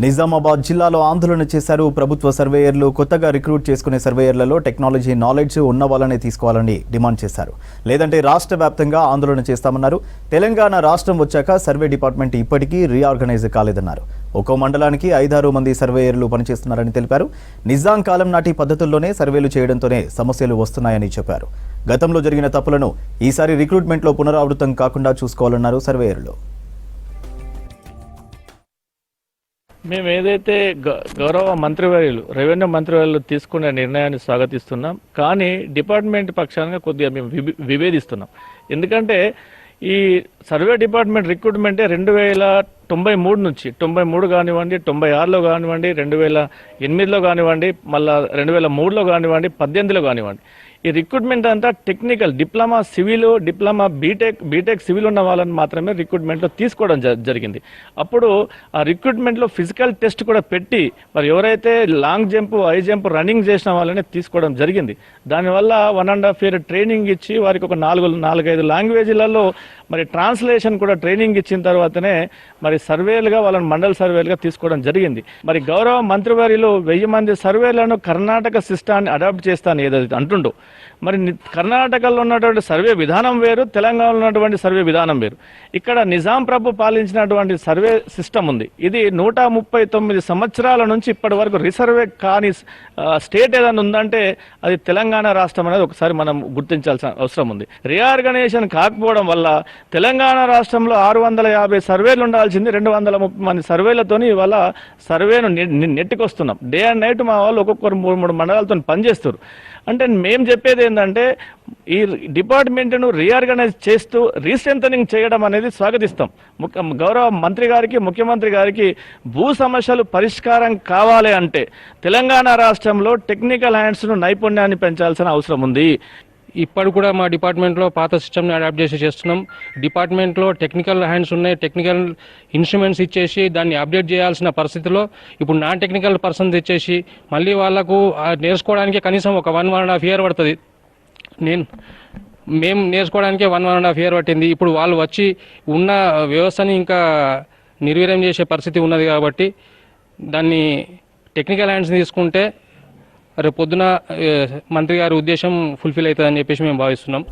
నిజామాబాద్ జిల్లాలో ఆందోళన చేశారు ప్రభుత్వ సర్వేయర్లు. కొత్తగా రిక్రూట్ చేసుకునే సర్వేయర్లలో టెక్నాలజీ నాలెడ్జ్ ఉన్న వాళ్ళనే తీసుకోవాలని డిమాండ్ చేశారు. లేదంటే రాష్ట్ర వ్యాప్తంగా ఆందోళన చేస్తామన్నారు. తెలంగాణ రాష్ట్రం వచ్చాక సర్వే డిపార్ట్మెంట్ ఇప్పటికీ రీఆర్గనైజ్ కాలేదన్నారు. ఒక్కో మండలానికి 5-6 మంది సర్వేయర్లు పనిచేస్తున్నారని తెలిపారు. నిజాం కాలం నాటి పద్ధతుల్లోనే సర్వేలు చేయడంతోనే సమస్యలు వస్తున్నాయని చెప్పారు. గతంలో జరిగిన తప్పులను ఈసారి రిక్రూట్మెంట్లో పునరావృతం కాకుండా చూసుకోవాలన్నారు సర్వేయర్లు. మేము ఏదైతే గౌరవ మంత్రివర్యులు రెవెన్యూ మంత్రివర్యులు తీసుకునే నిర్ణయాన్ని స్వాగతిస్తున్నాం. కానీ డిపార్ట్మెంట్ పక్షాన కొద్దిగా మేము విభేదిస్తున్నాం. ఎందుకంటే ఈ సర్వే డిపార్ట్మెంట్ రిక్రూట్మెంటే 2093 నుంచి 93 కానివ్వండి, 96లో కానివ్వండి, 2008లో కానివ్వండి, మళ్ళీ 2003లో కానివ్వండి, 18లో కానివ్వండి, ఈ రిక్రూట్మెంట్ అంతా technical diploma civil, diploma B Tech civil ఉన్న వాళ్ళని మాత్రమే రిక్రూట్మెంట్లో తీసుకోవడం జరిగింది. అప్పుడు ఆ రిక్రూట్మెంట్లో ఫిజికల్ టెస్ట్ కూడా పెట్టి మరి ఎవరైతే long jump, high jump, running చేసిన వాళ్ళని తీసుకోవడం జరిగింది. దానివల్ల 1.5 year ట్రైనింగ్ ఇచ్చి వారికి ఒక 4-5 లాంగ్వేజ్లలో మరి ట్రాన్స్లేషన్ కూడా ట్రైనింగ్ ఇచ్చిన తర్వాతనే మరి సర్వేలుగా వాళ్ళని మండల సర్వేలుగా తీసుకోవడం జరిగింది. మరి గౌరవ మంత్రివర్యులు 1000 మంది సర్వేలను కర్ణాటక సిస్టాన్ని అడాప్ట్ చేస్తాను ఏదైతే అంటుండో, మరి కర్ణాటకలో ఉన్నటువంటి సర్వే విధానం వేరు, తెలంగాణలో ఉన్నటువంటి సర్వే విధానం వేరు. ఇక్కడ నిజాం ప్రభు పాలించినటువంటి సర్వే సిస్టమ్ ఉంది. ఇది 139 సంవత్సరాల నుంచి ఇప్పటి వరకు రిసర్వే కాని స్టేట్ ఏదైనా ఉందంటే అది తెలంగాణ రాష్ట్రం అనేది ఒకసారి మనం గుర్తించాల్సిన అవసరం ఉంది. రీఆర్గనైజేషన్ కాకపోవడం వల్ల తెలంగాణ రాష్ట్రంలో 650 సర్వేలు ఉండాల్సింది 230 మంది సర్వేలతోని ఇవాళ సర్వేను నెట్టుకొస్తున్నాం. డే అండ్ నైట్ మా వాళ్ళు ఒక్కొక్కరు 3 మండలాలతో పనిచేస్తారు. అంటే మేము చెప్పేది ఏంటంటే ఈ డిపార్ట్మెంట్ను రీఆర్గనైజ్ చేస్తూ రీస్ట్రెంథనింగ్ చేయడం అనేది స్వాగతిస్తాం. గౌరవ మంత్రి గారికి, ముఖ్యమంత్రి గారికి భూ సమస్యలు పరిష్కారం కావాలి అంటే తెలంగాణ రాష్ట్రంలో టెక్నికల్ హ్యాండ్స్ను నైపుణ్యాన్ని పెంచాల్సిన అవసరం ఉంది. ఇప్పుడు కూడా మా డిపార్ట్మెంట్లో పాత సిస్టమ్ని అడాప్ట్ చేస్తున్నాం. డిపార్ట్మెంట్లో టెక్నికల్ హ్యాండ్స్ ఉన్నాయి, టెక్నికల్ ఇన్స్ట్రుమెంట్స్ ఇచ్చేసి దాన్ని అప్డేట్ చేయాల్సిన పరిస్థితిలో ఇప్పుడు నాన్ టెక్నికల్ పర్సన్స్ ఇచ్చేసి మళ్ళీ వాళ్లకు నేర్చుకోవడానికి కనీసం ఒక 1.5 year పడుతుంది. మేము నేర్చుకోవడానికే 1.5 year పట్టింది. ఇప్పుడు వాళ్ళు వచ్చి ఉన్న వ్యవస్థని ఇంకా నిర్వీర్యం చేసే పరిస్థితి ఉన్నది. కాబట్టి దాన్ని టెక్నికల్ హ్యాండ్స్ తీసుకుంటే రేపు పొద్దున మంత్రి గారి ఉద్దేశం ఫుల్ఫిల్ అవుతుందని చెప్పేసి మేము భావిస్తున్నాం.